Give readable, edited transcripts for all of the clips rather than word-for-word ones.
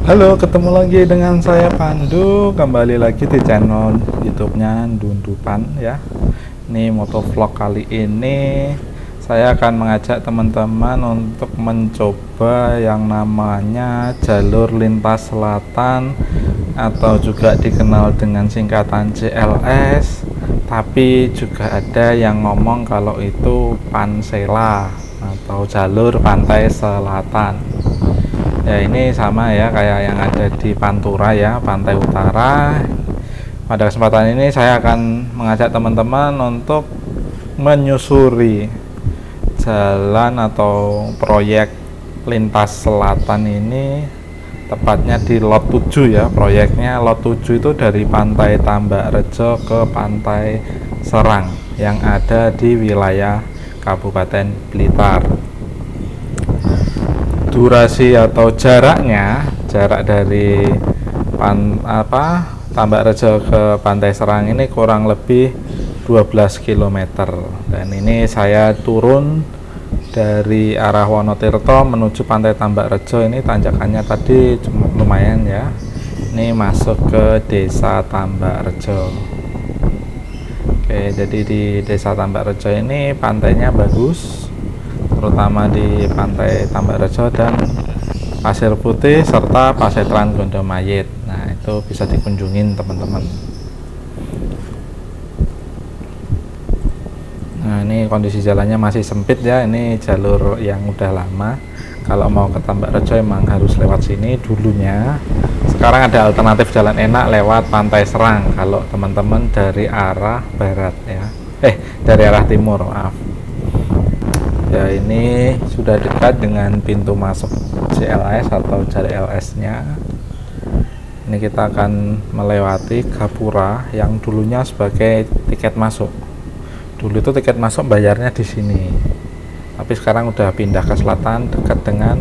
Halo, ketemu lagi dengan saya Pandu, kembali lagi di channel YouTube-nya Dundupan ya. Ini motovlog kali ini saya akan mengajak teman-teman untuk mencoba yang namanya jalur lintas selatan atau juga dikenal dengan singkatan JLS, tapi juga ada yang ngomong kalau itu Pansela atau jalur pantai selatan. Ya, ini sama ya kayak yang ada di Pantura ya, pantai utara. Pada kesempatan ini saya akan mengajak teman-teman untuk menyusuri jalan atau proyek lintas selatan ini, tepatnya di lot 7 ya. Proyeknya lot 7 itu dari pantai Tambakrejo ke pantai Serang yang ada di wilayah Kabupaten Blitar. Durasi atau jarak dari Tambakrejo ke Pantai Serang ini kurang lebih 12 km. Dan ini saya turun dari arah Wonotirto menuju Pantai Tambakrejo. Ini tanjakannya tadi lumayan ya. Ini masuk ke Desa Tambakrejo. Oke, jadi di Desa Tambakrejo ini pantainya bagus, terutama di Pantai Tambakrejo dan Pasir Putih serta Pasetran Gondomayit. Nah, itu bisa dikunjungin teman-teman. Nah, ini kondisi jalannya masih sempit ya. Ini jalur yang udah lama. Kalau mau ke Tambakrejo emang harus lewat sini dulunya. Sekarang ada alternatif jalan enak lewat Pantai Serang kalau teman-teman dari arah barat ya. Dari arah timur, maaf. Ya, ini sudah dekat dengan pintu masuk JLS atau JLS nya. Ini kita akan melewati Gapura yang dulunya sebagai tiket masuk. Dulu itu tiket masuk bayarnya di sini, tapi sekarang udah pindah ke selatan dekat dengan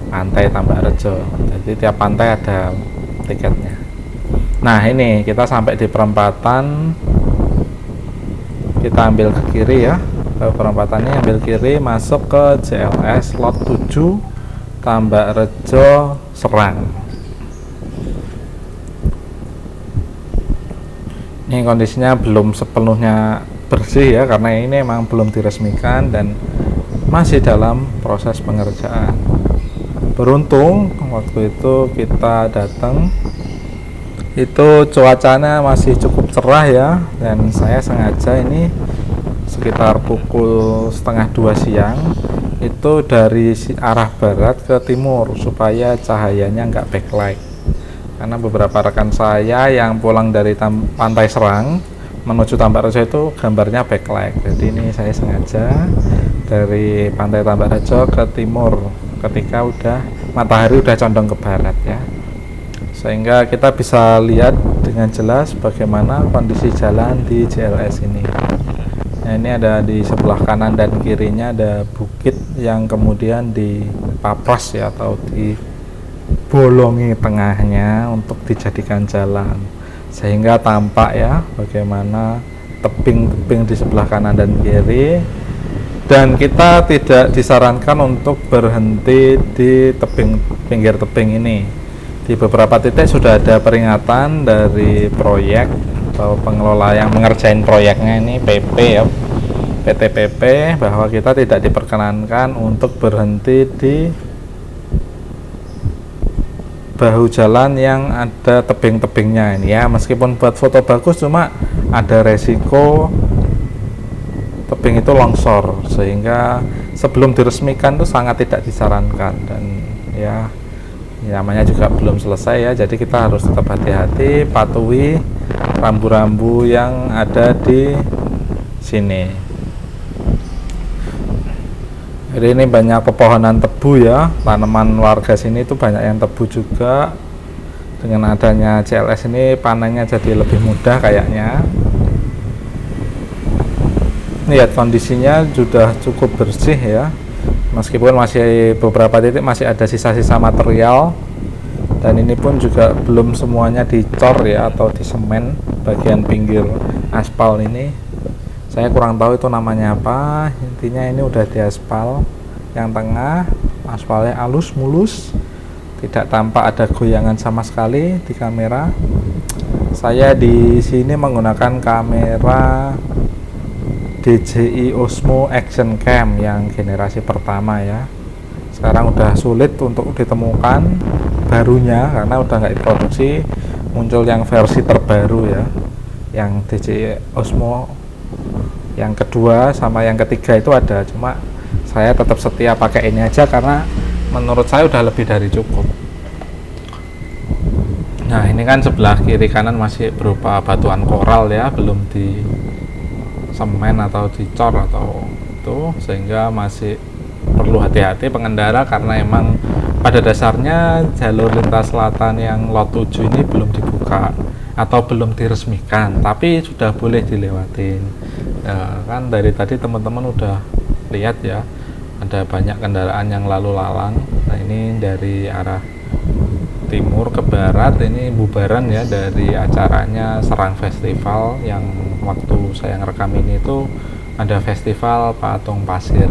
Pantai Tambakrejo. Jadi tiap pantai ada tiketnya. Nah, ini kita sampai di perempatan, kita ambil ke kiri ya. Perempatannya ambil kiri masuk ke JLS lot 7 Tambakrejo Serang. Ini kondisinya belum sepenuhnya bersih ya, karena ini memang belum diresmikan dan masih dalam proses pengerjaan. Beruntung waktu itu kita datang itu cuacanya masih cukup cerah ya, dan saya sengaja ini sekitar pukul 1:30 siang itu dari arah barat ke timur supaya cahayanya nggak backlight, karena beberapa rekan saya yang pulang dari Pantai Serang menuju Tambakrejo itu gambarnya backlight. Jadi ini saya sengaja dari Pantai Tambakrejo ke timur ketika udah matahari udah condong ke barat ya, sehingga kita bisa lihat dengan jelas bagaimana kondisi jalan di JLS ini. Nah, ini ada di sebelah kanan dan kirinya ada bukit yang kemudian dipapras ya, atau dibolongi tengahnya untuk dijadikan jalan, sehingga tampak ya bagaimana tebing-tebing di sebelah kanan dan kiri. Dan kita tidak disarankan untuk berhenti di pinggir tebing ini. Di beberapa titik sudah ada peringatan dari proyek atau pengelola yang mengerjain proyeknya, ini PP ya, PT PP, bahwa kita tidak diperkenankan untuk berhenti di bahu jalan yang ada tebing-tebingnya ini ya. Meskipun buat foto bagus, cuma ada resiko tebing itu longsor, sehingga sebelum diresmikan itu sangat tidak disarankan. Dan ya namanya juga belum selesai ya, jadi kita harus tetap hati-hati, patuhi rambu-rambu yang ada di sini. Jadi ini banyak pepohonan tebu ya, tanaman warga sini itu banyak yang tebu juga. Dengan adanya JLS ini panennya jadi lebih mudah kayaknya. Lihat kondisinya sudah cukup bersih ya, meskipun masih beberapa titik masih ada sisa-sisa material. Dan ini pun juga belum semuanya dicor ya, atau disemen bagian pinggir aspal ini. Saya kurang tahu itu namanya apa. Intinya ini udah diaspal yang tengah, aspalnya halus mulus, tidak tampak ada goyangan sama sekali di kamera. Saya di sini menggunakan kamera DJI Osmo Action Cam yang generasi pertama ya. Sekarang udah sulit untuk ditemukan barunya karena udah nggak diproduksi. Muncul yang versi terbaru ya, yang DJI Osmo yang kedua sama yang ketiga itu ada, cuma saya tetap setia pakai ini aja karena menurut saya udah lebih dari cukup. Nah, ini kan sebelah kiri kanan masih berupa batuan koral ya, belum di semen atau dicor atau itu, sehingga masih perlu hati-hati pengendara karena emang pada dasarnya jalur lintas selatan yang lot 7 ini belum dibuka atau belum diresmikan, tapi sudah boleh dilewatin. Nah, kan dari tadi teman-teman udah lihat ya, ada banyak kendaraan yang lalu lalang. Nah, ini dari arah timur ke barat, ini bubaran ya dari acaranya Serang Festival yang waktu saya ngerekam ini itu ada festival patung pasir.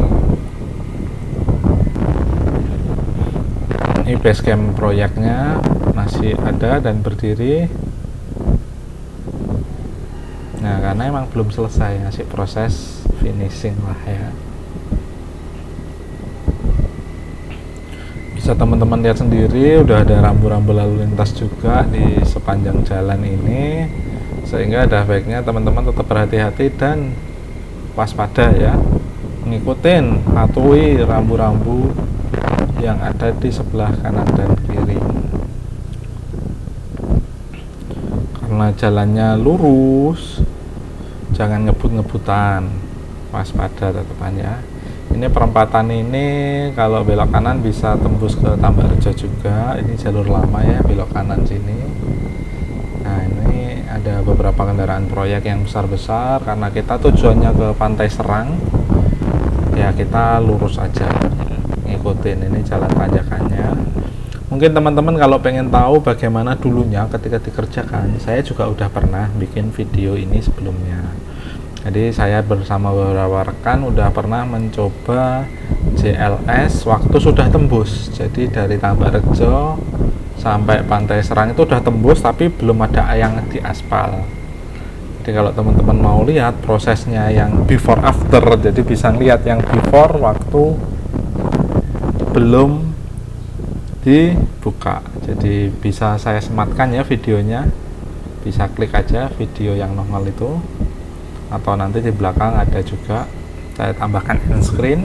Ini basecamp proyeknya masih ada dan berdiri. Nah, karena emang belum selesai, masih proses finishing lah ya. Bisa teman-teman lihat sendiri, udah ada rambu-rambu lalu lintas juga di sepanjang jalan ini, sehingga ada baiknya teman-teman tetap berhati-hati dan waspada ya, ngikutin, patuhi rambu-rambu yang ada di sebelah kanan dan kiri. Karena jalannya lurus, jangan ngebut-ngebutan, waspada tetepannya. Ini perempatan ini kalau belok kanan bisa tembus ke Tambarjo juga. Ini jalur lama ya, belok kanan sini. Nah, ini ada beberapa kendaraan proyek yang besar-besar. Karena kita tujuannya ke Pantai Serang, ya kita lurus aja, ngikutin ini jalan tanjakannya. Mungkin teman-teman kalau pengen tahu bagaimana dulunya ketika dikerjakan, saya juga udah pernah bikin video ini sebelumnya. Jadi saya bersama beberapa rekan udah pernah mencoba JLS waktu sudah tembus. Jadi dari Tambarjo sampai Pantai Serang itu udah tembus, tapi belum ada yang di aspal. Jadi kalau teman-teman mau lihat prosesnya yang before after, jadi bisa lihat yang before waktu belum dibuka. Jadi bisa saya sematkan ya videonya, bisa klik aja video yang normal itu, atau nanti di belakang ada juga saya tambahkan end screen.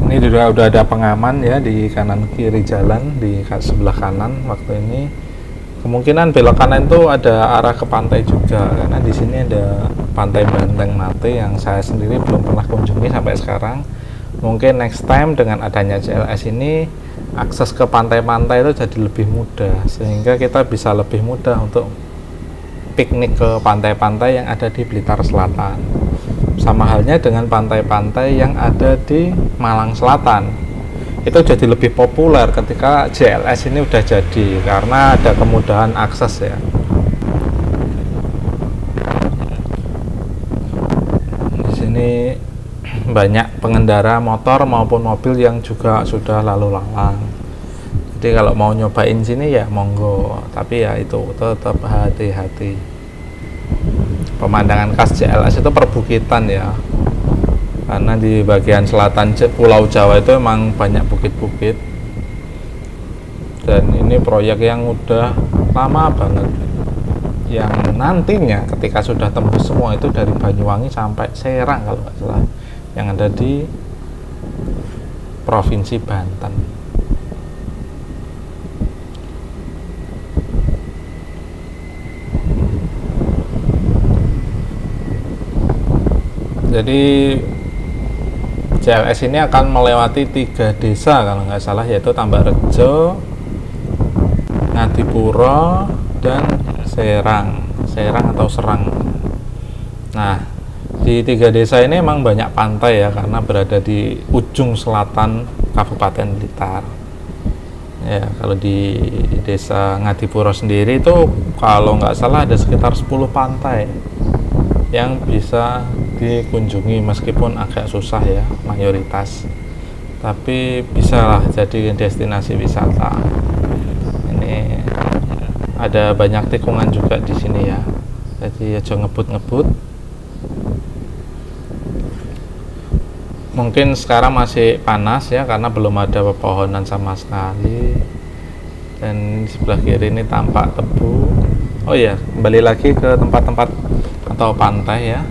Ini juga udah ada pengaman ya di kanan kiri jalan, di sebelah kanan waktu ini. Kemungkinan belok kanan itu ada arah ke pantai juga, karena di sini ada Pantai Banteng Mate yang saya sendiri belum pernah kunjungi sampai sekarang. Mungkin next time dengan adanya JLS ini akses ke pantai-pantai itu jadi lebih mudah, sehingga kita bisa lebih mudah untuk piknik ke pantai-pantai yang ada di Blitar Selatan. Sama halnya dengan pantai-pantai yang ada di Malang Selatan, itu jadi lebih populer ketika JLS ini udah jadi, karena ada kemudahan akses ya. Di sini banyak pengendara motor maupun mobil yang juga sudah lalu lalang. Jadi kalau mau nyobain sini ya monggo, tapi ya itu tetap hati-hati. Pemandangan khas JLS itu perbukitan ya, karena di bagian selatan Pulau Jawa itu emang banyak bukit-bukit, dan ini proyek yang udah lama banget, yang nantinya ketika sudah tembus semua itu dari Banyuwangi sampai Serang kalau nggak salah, yang ada di Provinsi Banten. Jadi JLS ini akan melewati 3 desa kalau nggak salah, yaitu Tambarjo, Ngadipuro, dan Serang atau Serang. Nah, di 3 desa ini emang banyak pantai ya, karena berada di ujung selatan Kabupaten Blitar. Ya, kalau di desa Ngadipuro sendiri itu kalau nggak salah ada sekitar 10 pantai yang bisa dikunjungi, meskipun agak susah ya mayoritas. tapi bisa lah jadi destinasi wisata. Ini ada banyak tikungan juga di sini ya, jadi aja ngebut-ngebut. Mungkin sekarang masih panas ya karena belum ada pepohonan sama sekali, dan sebelah kiri ini tampak tebu. Oh ya, kembali lagi ke tempat-tempat atau pantai ya.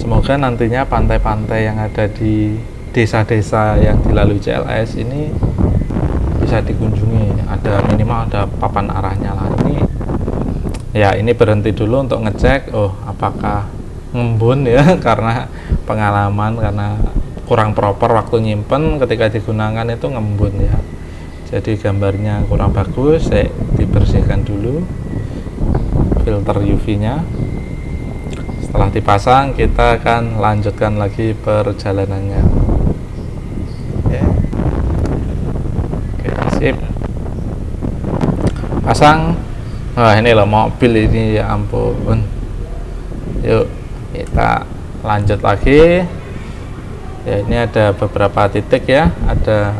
Semoga nantinya pantai-pantai yang ada di desa-desa yang dilalui CLS ini bisa dikunjungi. Ada minimal ada papan arahnya lah. Ini berhenti dulu untuk ngecek, apakah ngembun ya karena pengalaman, karena kurang proper waktu nyimpen, ketika digunakan itu ngembun ya, jadi gambarnya kurang bagus. Saya dibersihkan dulu filter UV nya. Setelah dipasang, kita akan lanjutkan lagi perjalanannya. Oke, sip, pasang. Wah, ini loh mobil ini, ya ampun. Yuk kita lanjut lagi ya. Ini ada beberapa titik ya, ada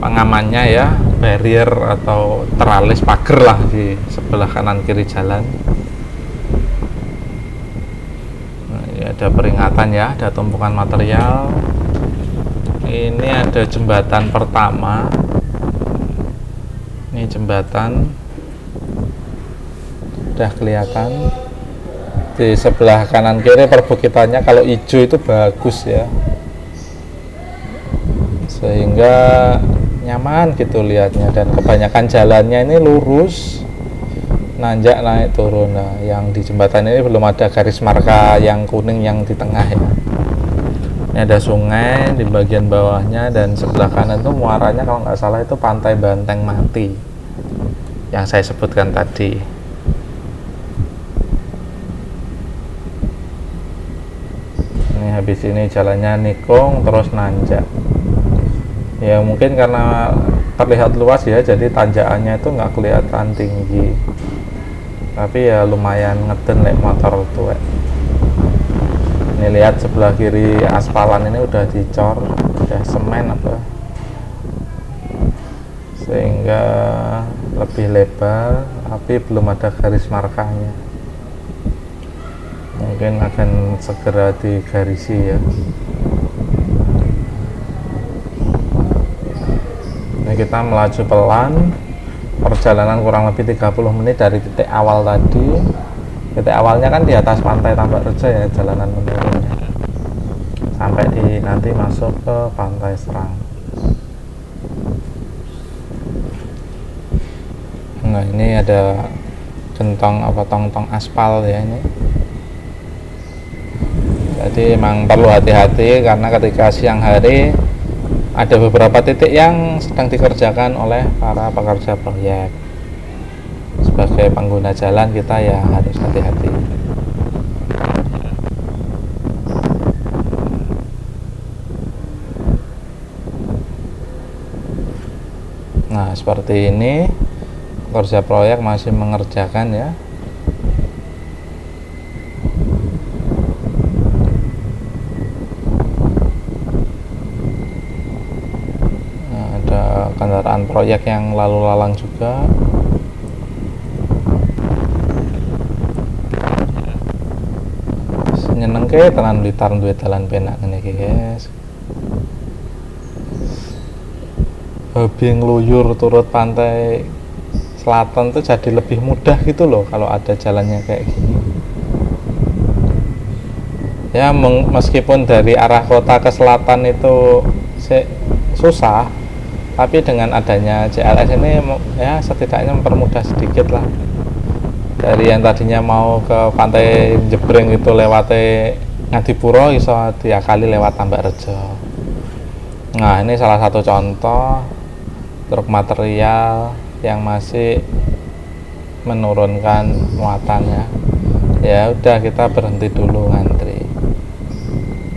pengamannya ya, barrier atau teralis pagar lah di sebelah kanan kiri jalan. Nah, ini ada peringatan ya, ada tumpukan material. Ini ada jembatan pertama, ini jembatan udah kelihatan. Di sebelah kanan kiri perbukitannya kalau hijau itu bagus ya, sehingga nyaman gitu lihatnya, dan kebanyakan jalannya ini lurus, nanjak naik turun. Nah, yang di jembatan ini belum ada garis marka yang kuning yang di tengah ya. Ini ada sungai di bagian bawahnya, dan sebelah kanan itu muaranya kalau nggak salah itu Pantai Banteng Mati yang saya sebutkan tadi. Habis ini jalannya nikung terus nanjak ya, mungkin karena terlihat luas ya, jadi tanjakannya itu nggak kelihatan tinggi, tapi ya lumayan ngeden lek motor tuwek. Ini lihat sebelah kiri aspalan ini udah dicor, udah semen apa, sehingga lebih lebar, tapi belum ada garis markanya. Mungkin akan segera digarisi ya. Ini kita melaju pelan, perjalanan kurang lebih 30 menit dari titik awal tadi. Titik awalnya kan di atas Pantai Tambakrejo ya, jalanan menurunnya, sampai nanti masuk ke Pantai Serang. Nah, ini ada gentong apa tong-tong aspal ya ini. Jadi memang perlu hati-hati karena ketika siang hari ada beberapa titik yang sedang dikerjakan oleh para pekerja proyek. Sebagai pengguna jalan kita ya harus hati-hati. Nah, seperti ini pekerja proyek masih mengerjakan ya. Kendaraan proyek yang lalu lalang juga. Nyenengke tenan Blitar duwe dalan penak ngene iki, guys. Hobi ngluyur turut pantai selatan tuh jadi lebih mudah gitu loh kalau ada jalannya kayak gini. Ya meskipun dari arah kota ke selatan itu susah, tapi dengan adanya CLS ini ya setidaknya mempermudah sedikit lah. Dari yang tadinya mau ke Pantai Jebreng itu lewati Ngadipuro, iso diakali lewat Tambakrejo. Nah, ini salah satu contoh truk material yang masih menurunkan muatannya. Ya udah, kita berhenti dulu ngantri,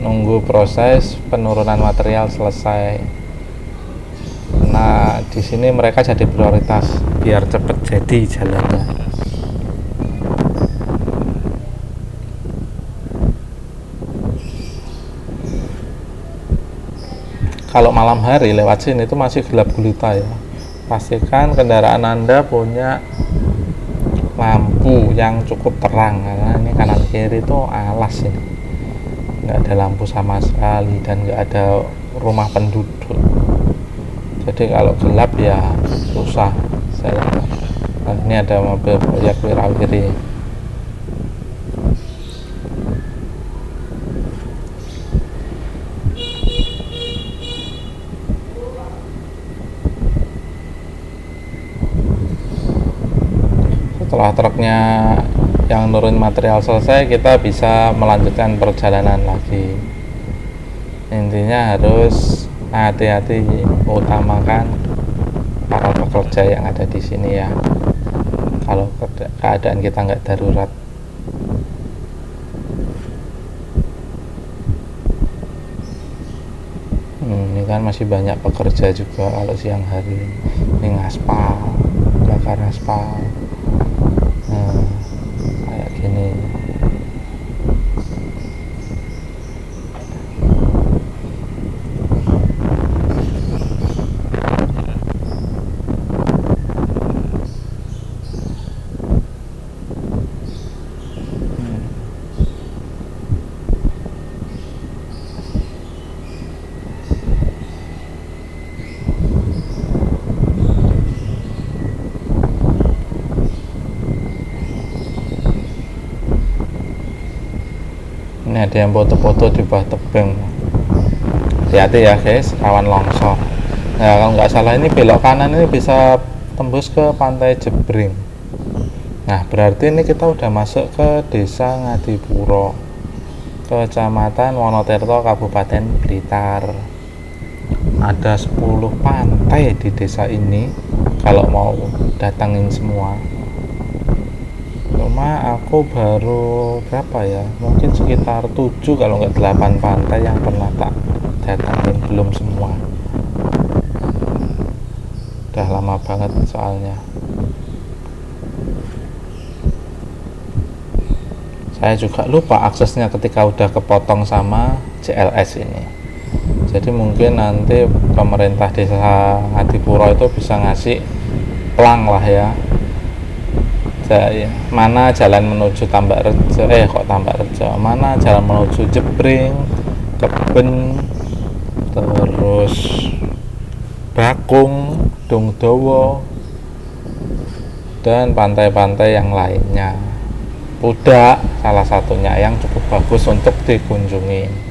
nunggu proses penurunan material selesai. Nah, di sini mereka jadi prioritas biar cepet jadi jalannya. kalau malam hari lewat sini itu masih gelap gulita ya. Pastikan kendaraan Anda punya lampu yang cukup terang, karena ini kanan kiri itu alas ini, nggak ada lampu sama sekali dan nggak ada rumah penduduk. Jadi kalau gelap ya susah. Ini ada mobil proyek Wirawiri. Setelah truknya yang nurun material selesai, kita bisa melanjutkan perjalanan lagi. Intinya harus hati-hati, utamakan para pekerja yang ada di sini ya, kalau keadaan kita nggak darurat. Ini kan masih banyak pekerja juga kalau siang hari. Ini ngaspal, bakar aspal. Kayak gini. Ini ada yang foto-foto di bawah tebing. Hati-hati ya guys, rawan longsor. Nah, kalau nggak salah ini belok kanan ini bisa tembus ke Pantai Jebring. Nah, berarti ini kita udah masuk ke Desa Ngadipuro, Kecamatan Wonotirto, Kabupaten Blitar. Ada 10 pantai di desa ini kalau mau datangin semua. Cuma aku baru berapa ya, mungkin sekitar 7 kalau nggak 8 pantai yang pernah tak datangin, belum semua. Udah lama banget soalnya. Saya juga lupa aksesnya ketika udah kepotong sama JLS ini. Jadi mungkin nanti pemerintah desa Ngadipuro itu bisa ngasih plang lah ya, mana jalan menuju Tambak Rejo, Tambak Rejo, mana jalan menuju Jebring, Keben, terus Bakung, Dungdowo, dan pantai-pantai yang lainnya. Pudak salah satunya yang cukup bagus untuk dikunjungi.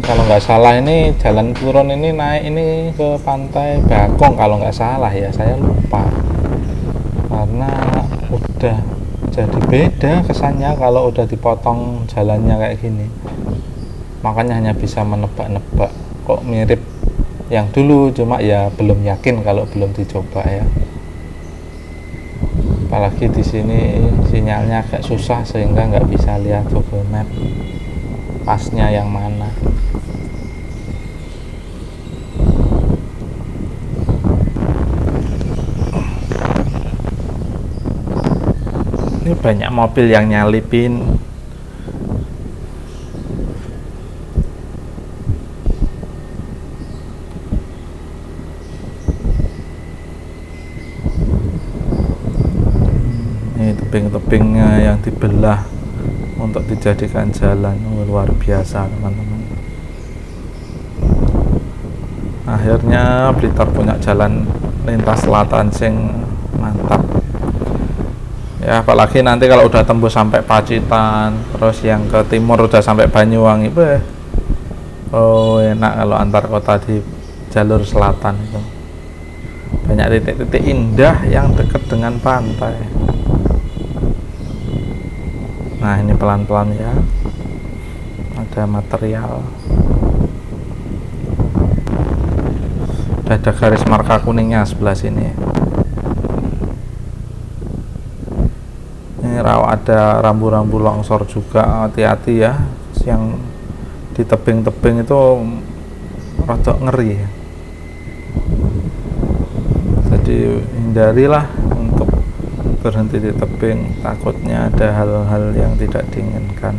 Kalau nggak salah ini jalan turun ini naik ini ke Pantai Bakung kalau nggak salah ya, saya lupa, karena udah jadi beda kesannya kalau udah dipotong jalannya kayak gini. Makanya hanya bisa menebak-nebak kok mirip yang dulu, cuma ya belum yakin kalau belum dicoba ya. Apalagi di sini sinyalnya agak susah sehingga nggak bisa lihat Google Map pasnya yang mana. Ini banyak mobil yang nyalipin. Ini tebing-tebingnya yang dibelah untuk dijadikan jalan. Luar biasa teman-teman. Akhirnya Blitar punya jalan lintas selatan sing mantap ya, apalagi nanti kalau udah tembus sampai Pacitan, terus yang ke timur udah sampai Banyuwangi, enak kalau antar kota di jalur selatan itu. Banyak titik-titik indah yang dekat dengan pantai. Nah, ini pelan-pelan ya, ada material, udah ada garis marka kuningnya sebelah sini. Ini ada rambu-rambu longsor juga, hati-hati ya, yang di tebing-tebing itu rada ngeri ya. Jadi hindarilah untuk berhenti di tebing, takutnya ada hal-hal yang tidak diinginkan.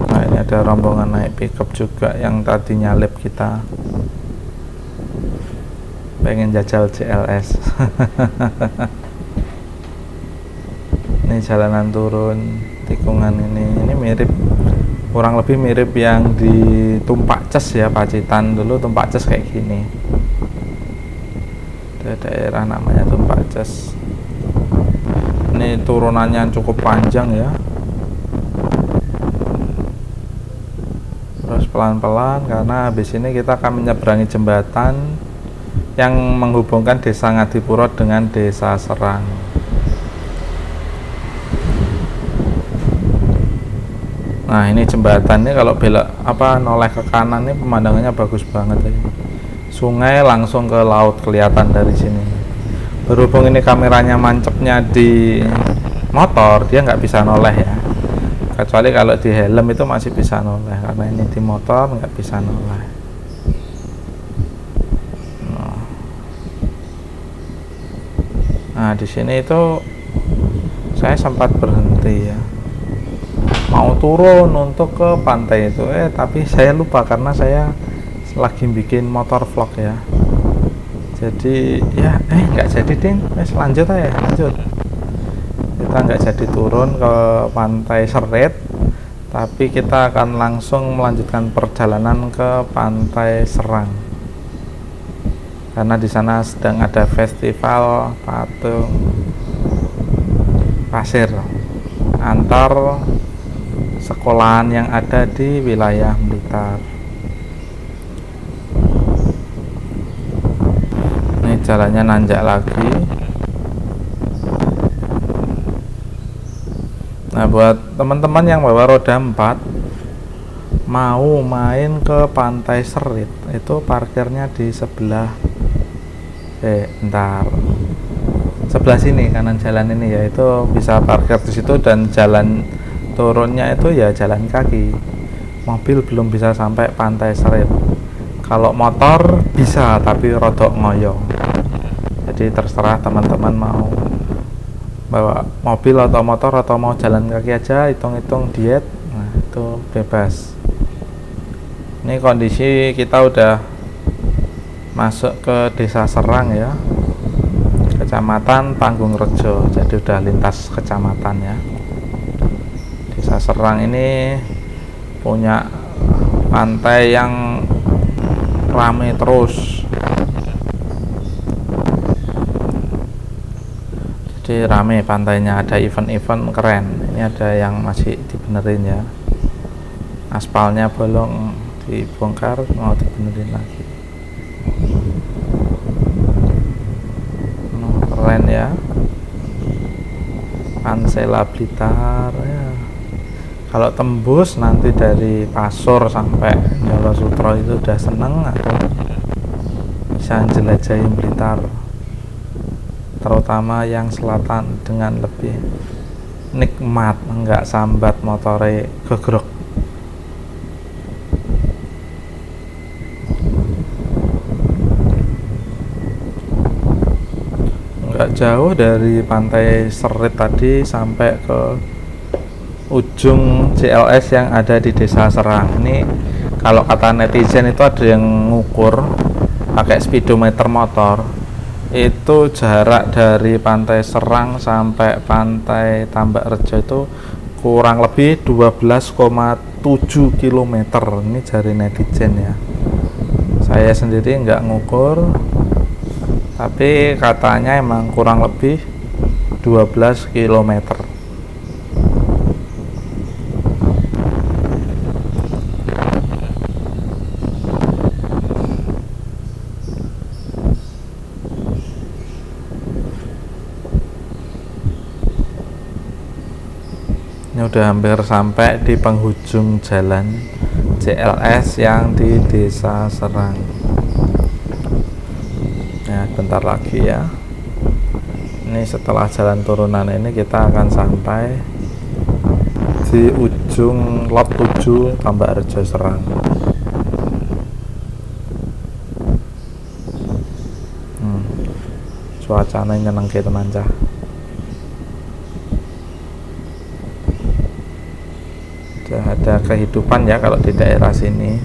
Nah, ini ada rombongan naik pickup juga yang tadi nyalip kita, pengen jajal CLS. Ini jalanan turun tikungan ini mirip, kurang lebih mirip yang di Tumpak Ces ya, Pacitan dulu Tumpak Ces kayak gini. Ada daerah namanya Tumpak Ces. Ini turunannya cukup panjang ya, terus pelan-pelan karena habis ini kita akan menyeberangi jembatan yang menghubungkan Desa Ngadipuro dengan Desa Serang. Nah, ini jembatan ini kalau belok noleh ke kanan ini pemandangannya bagus banget ya. Sungai langsung ke laut kelihatan dari sini. Berhubung ini kameranya mancepnya di motor, dia nggak bisa noleh ya. Kecuali kalau di helm itu masih bisa noleh, karena ini di motor nggak bisa noleh. Nah, di sini itu saya sempat berhenti ya, mau turun untuk ke pantai itu, tapi saya lupa karena saya lagi bikin motor vlog ya. Jadi ya nggak jadi ding, lanjut aja, lanjut. Kita nggak jadi turun ke pantai Serit, tapi kita akan langsung melanjutkan perjalanan ke pantai Serang karena di sana sedang ada festival patung pasir antar sekolahan yang ada di wilayah Blitar. Ini jalannya nanjak lagi. Nah, buat teman-teman yang bawa roda 4 mau main ke pantai Serit, itu parkirnya di sebelah sebelah sini, kanan jalan ini ya, itu bisa parkir di situ, dan jalan turunnya itu ya jalan kaki. Mobil belum bisa sampai pantai Serit. Kalau motor bisa, tapi rodok ngoyo. Jadi terserah teman-teman mau bawa mobil atau motor atau mau jalan kaki aja, hitung-hitung diet, nah itu bebas. Ini kondisi kita udah masuk ke Desa Serang ya, Kecamatan Panggung-Rejo, jadi udah lintas kecamatan ya. Desa Serang ini punya pantai yang rame terus, jadi rame pantainya, ada event-event keren. Ini ada yang masih dibenerin ya, aspalnya bolong, dibongkar mau dibenerin lagi. Keren ya, Pansela Blitar ya. Kalau tembus nanti dari Pasur sampai Jolo Sutro itu udah seneng, atau bisa jelajahin Blitar, terutama yang selatan dengan lebih nikmat, enggak sambat motore gegrok. Enggak jauh dari pantai Serit tadi sampai ke ujung CLS yang ada di Desa Serang. Ini kalau kata netizen itu ada yang ngukur pakai speedometer motor, itu jarak dari pantai Serang sampai pantai Tambak Rejo itu kurang lebih 12,7 km. Ini jari netizen ya, saya sendiri nggak ngukur, tapi katanya emang kurang lebih 12 km. Ini udah hampir sampai di penghujung jalan CLS yang di Desa Serang. Ya, bentar lagi ya. Ini setelah jalan turunan ini kita akan sampai di ujung lot 7 Tambak Rejo Serang. cuacanya nyenengke tenan cah. Ada kehidupan ya kalau di daerah sini.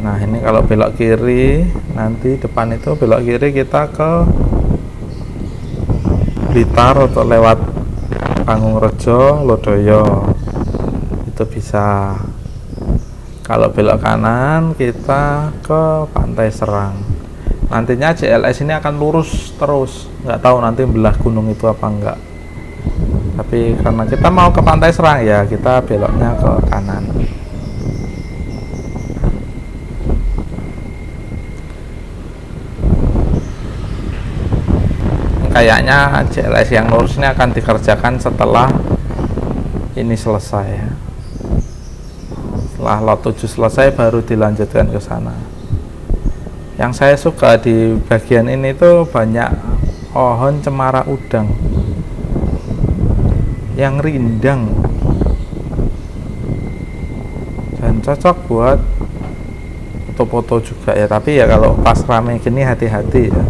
Nah ini kalau belok kiri, nanti depan itu belok kiri kita ke Blitar atau lewat Pangungrejo, Lodoyo itu bisa. Kalau belok kanan kita ke Pantai Serang. Nantinya JLS ini akan lurus terus, nggak tahu nanti belah gunung itu apa enggak. Tapi karena kita mau ke Pantai Serang ya kita beloknya ke kanan. Kayaknya JLS yang lurus ini akan dikerjakan setelah ini selesai ya. Setelah lot 7 selesai baru dilanjutkan ke sana. Yang saya suka di bagian ini tuh banyak pohon cemara udang yang rindang dan cocok buat foto-foto juga ya, tapi ya kalau pas rame gini hati-hati ya.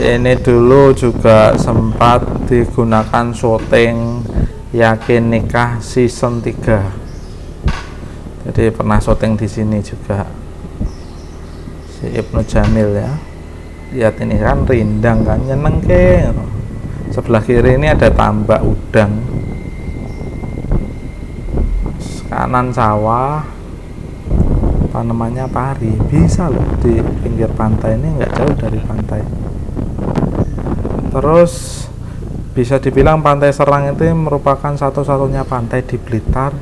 Ini dulu juga sempat digunakan syuting Yakin Nikah season 3. Jadi pernah syuting di sini juga si Ibnu Jamil ya. Lihat ini kan rindang kan, nyenengke. Sebelah kiri ini ada tambak udang, kanan sawah, tanamannya pari. Bisa loh di pinggir pantai ini, nggak jauh dari pantai. Terus bisa dibilang Pantai Serang itu merupakan satu-satunya pantai di Blitar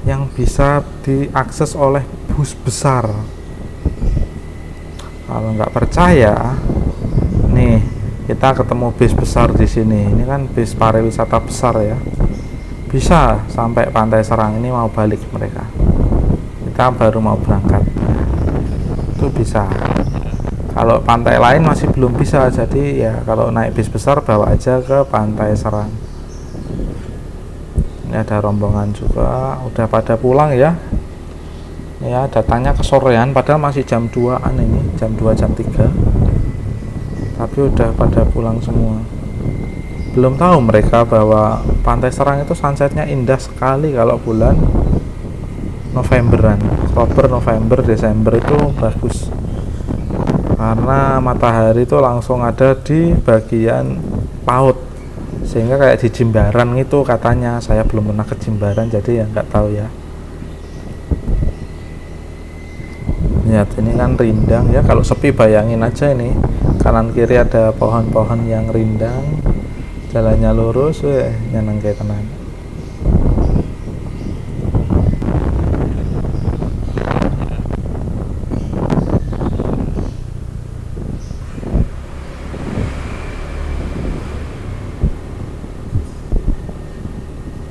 yang bisa diakses oleh bus besar. Kalau nggak percaya, nih kita ketemu bis besar di sini. Ini kan bis pariwisata besar ya. Bisa sampai Pantai Serang ini mau balik mereka. Kita baru mau berangkat. Itu bisa. Kalau pantai lain masih belum bisa, jadi ya kalau naik bis besar bawa aja ke Pantai Serang. Ini ada rombongan juga, udah pada pulang ya. Ya datangnya kesorean, padahal masih jam 2-an ini, jam 2 jam 3. Tapi udah pada pulang semua. Belum tahu mereka bahwa Pantai Serang itu sunsetnya indah sekali kalau bulan Novemberan, Oktober, November, Desember itu bagus. Karena matahari itu langsung ada di bagian laut, sehingga kayak di Jimbaran gitu katanya. Saya belum pernah ke Jimbaran jadi ya nggak tahu ya. Lihat ini kan rindang ya, kalau sepi bayangin aja ini kanan kiri ada pohon-pohon yang rindang, jalannya lurus, nyeneng kayak tenan.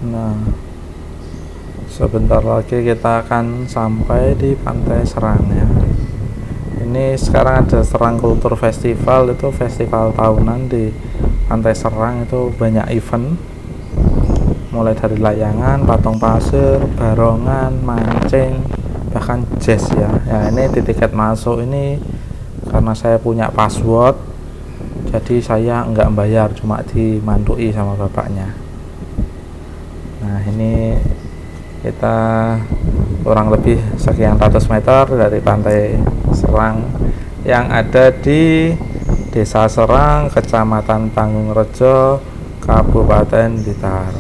Nah, sebentar lagi kita akan sampai di Pantai Serang ya. Ini sekarang ada Serang Kultur Festival, itu festival tahunan di Pantai Serang. Itu banyak event, mulai dari layangan, patung pasir, barongan, mancing, bahkan jazz ya. Ya ini di tiket masuk ini karena saya punya password, jadi saya nggak bayar, cuma dimantui sama bapaknya. Nah ini kita kurang lebih sekian ratus meter dari Pantai Serang yang ada di Desa Serang, Kecamatan Pangungrejo, Kabupaten Blitar.